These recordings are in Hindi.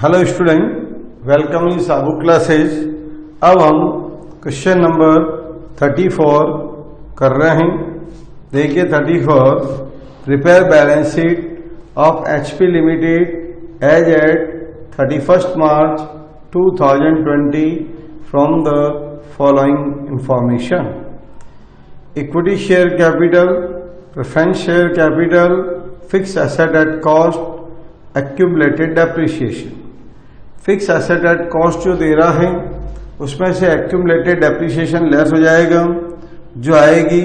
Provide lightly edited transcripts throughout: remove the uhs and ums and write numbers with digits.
Hello student, welcome in Sabu classes. अब हम क्वेश्चन नंबर 34 कर रहे हैं। देखिए 34, prepare balance sheet of HP limited as at 31 March 2020 from the following information. Equity share capital, preference share capital, fix asset at cost, accumulated depreciation. Fix asset at cost जो दे रहा है उसमें से एक्यूमुलेटेड डेप्रिसिएशन लेस हो जाएगा, जो आएगी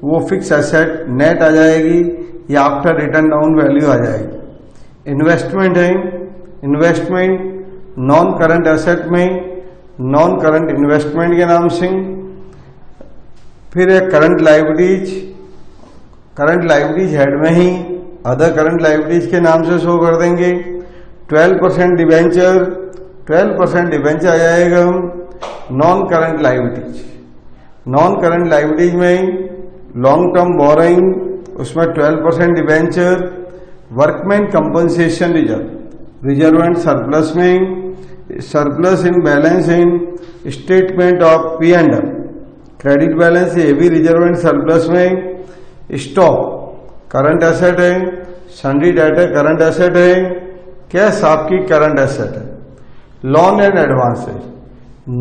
वो फिक्स एसेट नेट आ जाएगी या आफ्टर रिटर्न डाउन वैल्यू आ जाएगी। इन्वेस्टमेंट है, इन्वेस्टमेंट नॉन करंट एसेट में नॉन करंट इन्वेस्टमेंट के नाम से। फिर एक करंट लाइबिलिटीज हेड में ही अदर करंट लाइबिलिटीज के नाम से शो कर देंगे। 12% डिबेंचर आ जाएगा नॉन करंट लाइबिलिटीज में लॉन्ग टर्म बोरोइंग, उसमें 12% debenture. Workman compensation reserve and surplus में surplus in balance in statement of P&L, credit balance ये भी रिजर्व एंड सरप्लस में। स्टॉक करंट एसेट है, सन्ड्री डेटर करंट एसेट है, कैश आपकी करंट एसेट है। Loan and advances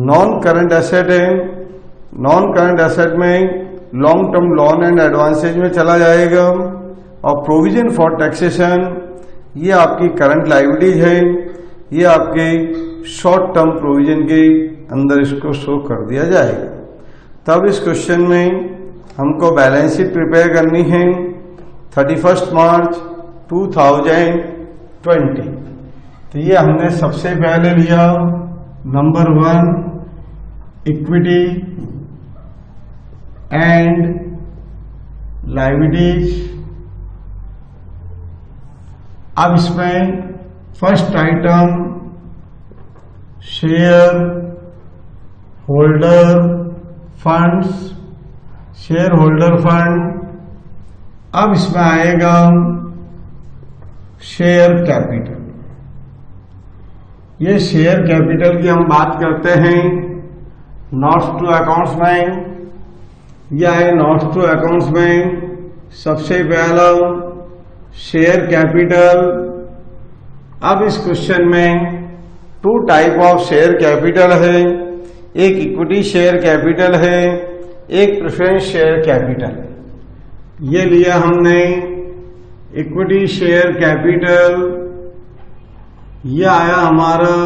non current asset है, नॉन करंट एसेट में long term loan and advances में चला जाएगा। और प्रोविजन फॉर टैक्सेशन ये आपकी करंट लाइबिलिटीज है, ये आपके शॉर्ट टर्म प्रोविजन के अंदर इसको शो कर दिया जाएगा। तब इस क्वेश्चन में हमको बैलेंस शीट प्रिपेयर करनी है 31 मार्च 2020। तो ये हमने सबसे पहले लिया नंबर 1 इक्विटी एंड लायबिलिटीज। अब इसमें first item share holder funds, share holder fund. अब इसमें आएगा शेयर कैपिटल। ये शेयर कैपिटल की हम बात करते हैं नोट्स टू अकाउंट्स में। यह है नोट्स टू अकाउंट्स में सबसे पहला शेयर कैपिटल। अब इस क्वेश्चन में 2 टाइप ऑफ शेयर कैपिटल है, एक इक्विटी शेयर कैपिटल है, एक प्रेफरेंस शेयर कैपिटल। ये लिया हमने इक्विटी शेयर कैपिटल, यह आया हमारा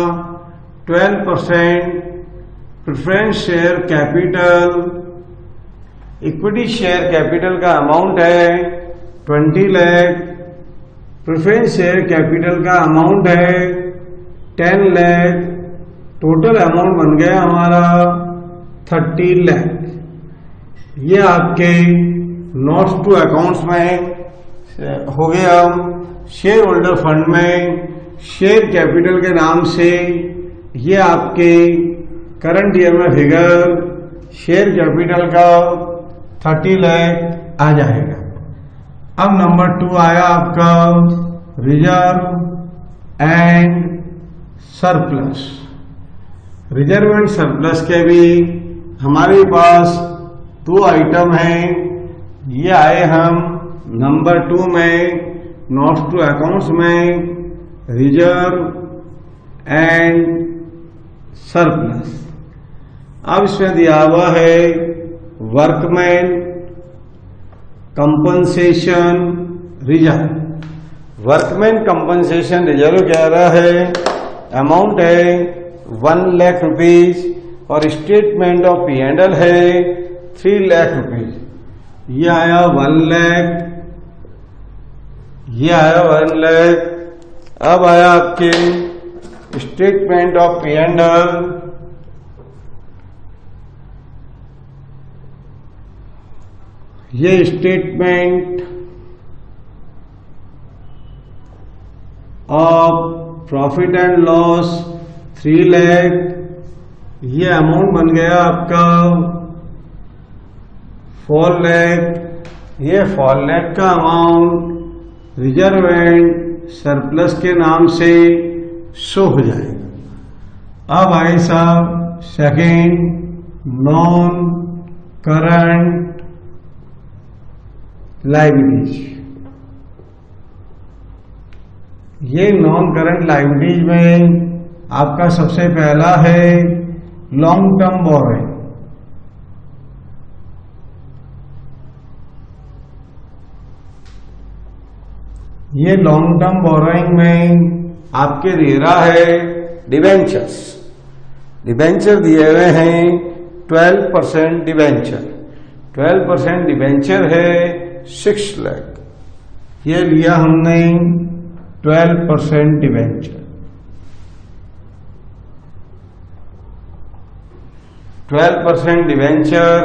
12%। Preference share capital, equity share capital का अमाउंट है 20 लाख, प्रेफरेंस शेयर कैपिटल का अमाउंट है 10 लाख। टोटल अमाउंट बन गया हमारा 30 लाख। ये आपके नोट्स टू अकाउंट्स में हो गया। शेयर होल्डर फंड में शेयर कैपिटल के नाम से ये आपके करंट ईयर में फिगर शेयर कैपिटल का 30 लाख आ जाएगा। अब नंबर 2 आया आपका reserve and surplus. Reserve and surplus के भी हमारे पास 2 आइटम हैं। ये आए हम नंबर 2 में नोट्स टू अकाउंट्स में रिजर्व एंड सरप्लस। अब इसमें दिया हुआ है workman compensation reserve. Workman compensation reserve कह रहा है अमाउंट है 1 लाख रुपीज और स्टेटमेंट ऑफ P&L है 3 लाख रुपीज। ये आया 1 लाख, ये आया 1 लाख। अब आया आपके स्टेटमेंट ऑफ P&L, ये statement of profit and loss 3 lakh. ये अमाउंट बन गया आपका 4 लाख। ये 4 लाख का अमाउंट रिजर्व एंड सरप्लस के नाम से शो हो जाएगा। अब आगे साहब सेकेंड नॉन करंट लायबिलिटीज। ये नॉन करंट लायबिलिटीज में आपका सबसे पहला है लॉन्ग टर्म बोरोइंग। ये लॉन्ग टर्म बोरोइंग में आपके दे रहा है डिबेंचर्स। डिबेंचर दिए हुए हैं 12% डिबेंचर। 12% डिबेंचर है 6 लाख। ये लिया हमने 12% डिबेंचर। 12% डिबेंचर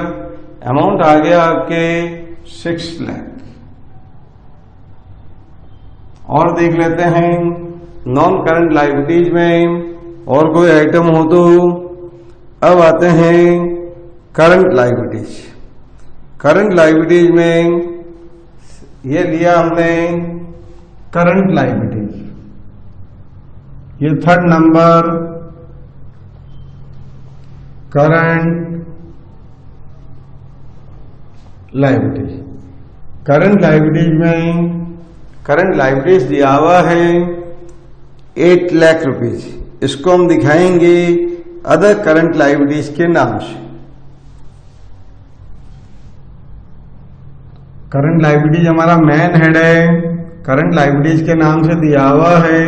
अमाउंट आ गया आपके 6 लाख। और देख लेते हैं नॉन करंट लायबिलिटीज में और कोई आइटम हो तो। अब आते हैं करंट लायबिलिटीज। करंट लायबिलिटीज में ये लिया हमने करंट लायबिलिटीज। ये third number current liabilities. Current liabilities में करंट लायबिलिटीज दिया हुआ है 8 लाख रुपीज। इसको हम दिखाएंगे अदर करंट लायबिलिटीज के नाम से। करंट लायबिलिटीज हमारा मेन हेड है, करंट लायबिलिटीज के नाम से दिया हुआ है।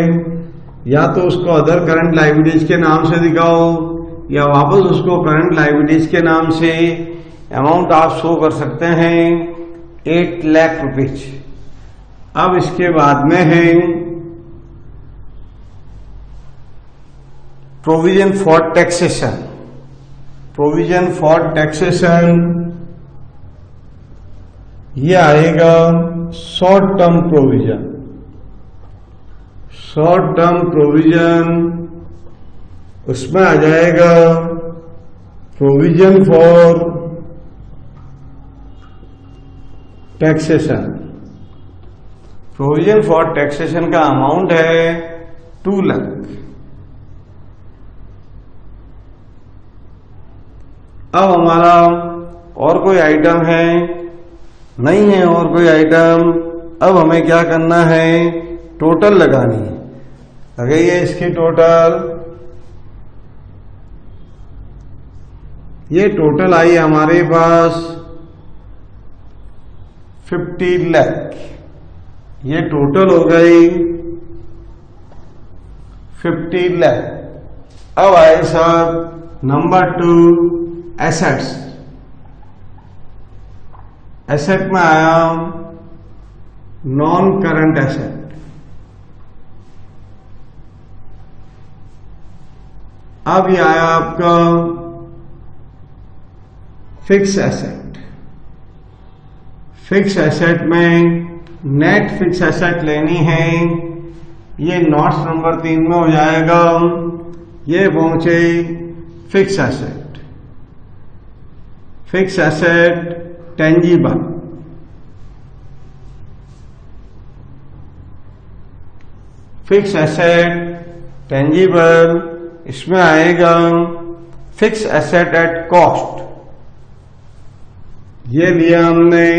या तो उसको अदर करंट लायबिलिटीज के नाम से दिखाओ या वापस उसको करंट लायबिलिटीज के नाम से अमाउंट आप शो कर सकते हैं 8 लाख रुपीज। अब इसके बाद में है provision for taxation. Provision for taxation ये आएगा short term provision. Short term provision उसमें आ जाएगा provision for taxation. Provision for taxation का अमाउंट है 2 लाख। अब हमारा और कोई आइटम है नहीं है, और कोई आइटम। अब हमें क्या करना है, टोटल लगानी है। लगाइए इसकी टोटल। ये टोटल आई हमारे पास 50 लाख। ये टोटल हो गई 50 लाख। अब आए साहब नंबर 2 एसेट्स। एसेट में आया नॉन करंट एसेट। अब ये आया आपका फिक्स एसेट। फिक्स एसेट में नेट फिक्स एसेट लेनी है। ये नोट्स नंबर 3 में हो जाएगा। ये पहुंचे fix asset. Fix asset tangible. Fix asset tangible इसमें आएगा फिक्स एसेट एट कॉस्ट। ये लिया हमने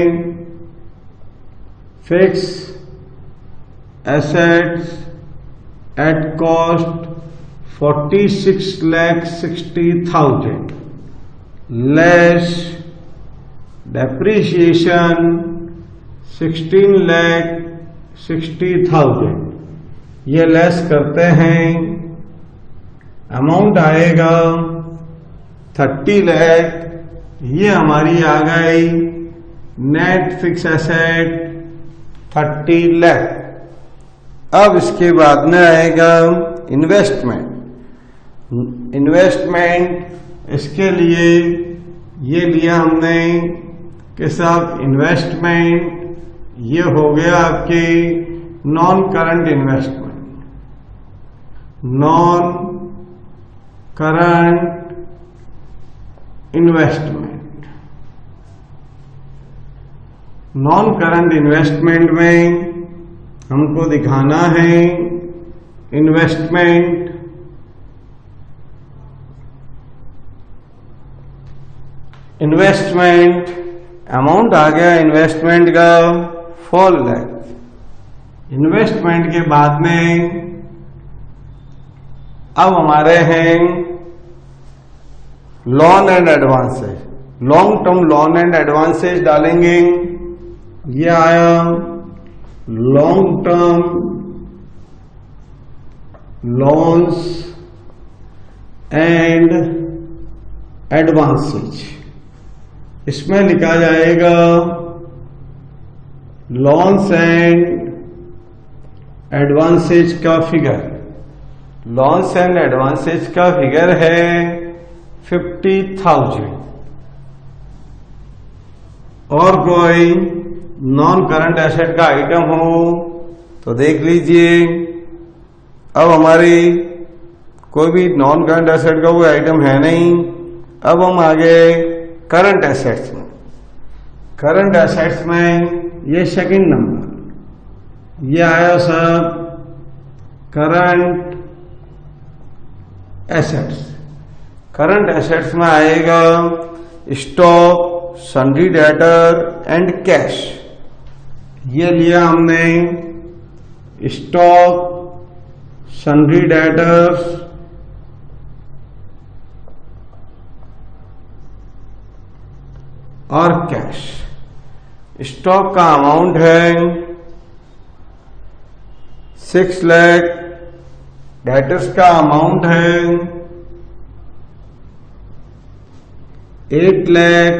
fix assets at cost 46,60,000 less depreciation 16,60,000। ये लेस करते हैं अमाउंट आएगा 30 लाख। ये हमारी आ गई नेट फिक्स एसेट 30 लाख। अब इसके बाद में आएगा इन्वेस्टमेंट। इन्वेस्टमेंट इसके लिए ये लिया हमने कि साहब इन्वेस्टमेंट ये हो गया आपके non current investment. Non current investment. Non current investment में हमको दिखाना है इन्वेस्टमेंट, इन्वेस्टमेंट अमाउंट आ गया इन्वेस्टमेंट का 4 लाख। इन्वेस्टमेंट के बाद में अब हमारे हैं loan and advances. Long term loan and advances डालेंगे। ये आया long term loans and advances. इसमें लिखा जाएगा लोन्स एंड एडवांसेज का फिगर। लोन्स एंड एडवांसेज का फिगर है 50,000। और कोई नॉन करंट एसेट का आइटम हो तो देख लीजिए। अब हमारी कोई भी नॉन करंट एसेट का कोई आइटम है नहीं। अब हम आगे करंट एसेट्स में। करंट एसेट्स में ये सेकंड नंबर ये आया सब करंट एसेट्स। करंट एसेट्स में आएगा stock, sundry debtor and cash. ये लिया हमने स्टॉक, सन्ड्री डेटर्स और कैश। स्टॉक का अमाउंट है 6 लाख, डेटर्स का अमाउंट है 8 लाख,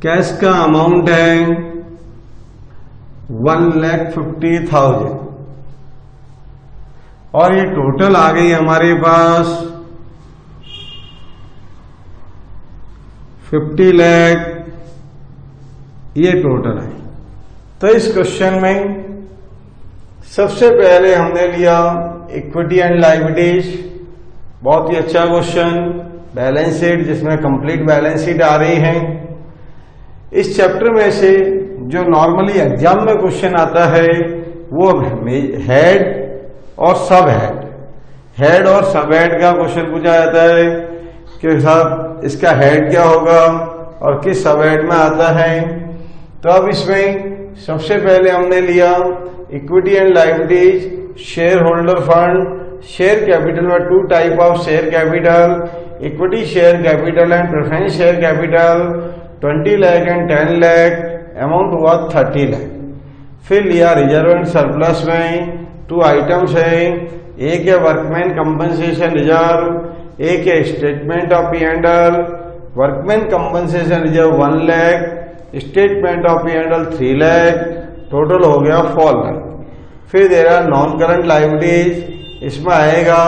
कैश का अमाउंट है 1,50,000। और ये टोटल आ गई हमारे पास 50 लाख। ये टोटल है। तो इस क्वेश्चन में सबसे पहले हमने लिया इक्विटी एंड लायबिलिटीज। बहुत ही अच्छा क्वेश्चन, बैलेंस शीट जिसमें कंप्लीट बैलेंस शीट आ रही है। इस चैप्टर में से जो नॉर्मली एग्जाम में क्वेश्चन आता है वो हेड और सब हेड। हेड और सब हेड का क्वेश्चन पूछा जाता है कि साहब इसका हेड क्या होगा और किस सब हेड में आता है। तो अब इसमें सबसे पहले हमने लिया equity and liabilities, share holder fund. Share capital में 2 type of share capital, equity share capital and preference share capital. 20 lakh and 10 lakh, amount हुआ 30 लाख। फिर लिया रिजर्व एंड सरप्लस में 2 आइटम्स है। एक है वर्कमैन कंपनसेशन रिजर्व, एक है statement of P&L। Workman compensation reserve 1 lakh, statement of P&L 3 lakh, total हो गया 4 लाख। फिर दे रहा नॉन करंट लायबिलिटीज। इसमें आएगा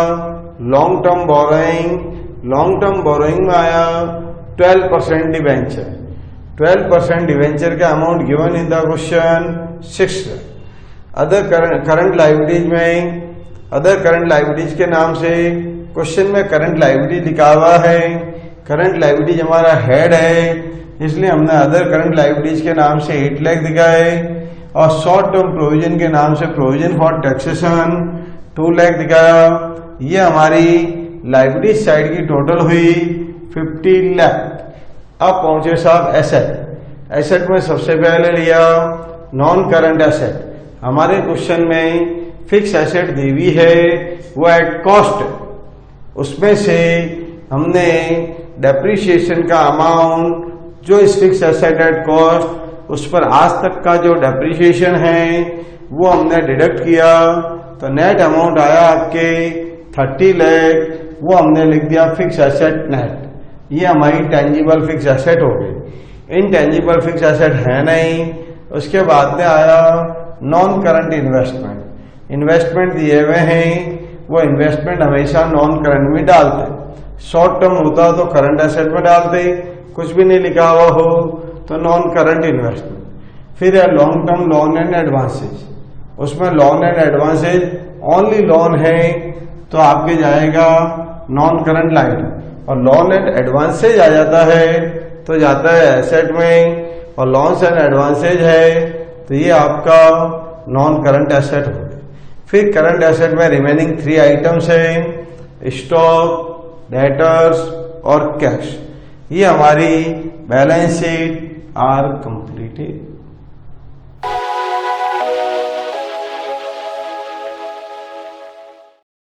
long term borrowing. Long term borrowing में आया 12% डिवेंचर। 12% डिवेंचर का amount given in the question 6 lakh. Other current liabilities में अदर करंट लायबिलिटीज के नाम से क्वेश्चन में करंट लायबिलिटी लिखा हुआ है। करंट लायबिलिटीज हमारा हेड है, इसलिए हमने अदर करंट लायबिलिटीज के नाम से 8 लाख दिखाए। और शॉर्ट टर्म प्रोविजन के नाम से प्रोविजन फॉर टैक्सेशन 2 लाख दिखाया। ये हमारी लायबिलिटीज साइड की टोटल हुई 50 लाख। अब पहुंचे साहब एसेट। एसेट में सबसे पहले लिया नॉन करंट एसेट। हमारे क्वेश्चन में फिक्स एसेट दी हुई है, वो एट कॉस्ट। उसमें से हमने डेप्रिसिएशन का अमाउंट जो इस फिक्स एसेट एट कॉस्ट उस पर आज तक का जो डेप्रिसिएशन है वो हमने डिडक्ट किया। तो नेट अमाउंट आया आपके 30 लाख। वो हमने लिख दिया फिक्स एसेट नेट। ये हमारी टेंजिबल फिक्स एसेट हो गई। इनटेंजिबल फिक्स एसेट है नहीं। उसके बाद में आया नॉन करंट इन्वेस्टमेंट। इन्वेस्टमेंट दिए हुए हैं, वो इन्वेस्टमेंट हमेशा नॉन करंट में डालते। शॉर्ट टर्म होता तो करंट एसेट में डालते, कुछ भी नहीं लिखा हुआ हो तो नॉन करंट इन्वेस्टमेंट। फिर है long term loan and advances. उसमें loan and advances only loan है तो आपके जाएगा नॉन करंट लाइन। और लोन एंड एडवांसेज आ जाता है तो जाता है एसेट में। और लोन्स एंड एडवांसेज है तो ये आपका नॉन करंट एसेट हो गया। फिर करंट एसेट में रिमेनिंग 3 आइटम्स हैं, स्टॉक, डेटर्स और कैश। ये हमारी बैलेंस शीट आर कंप्लीटेड।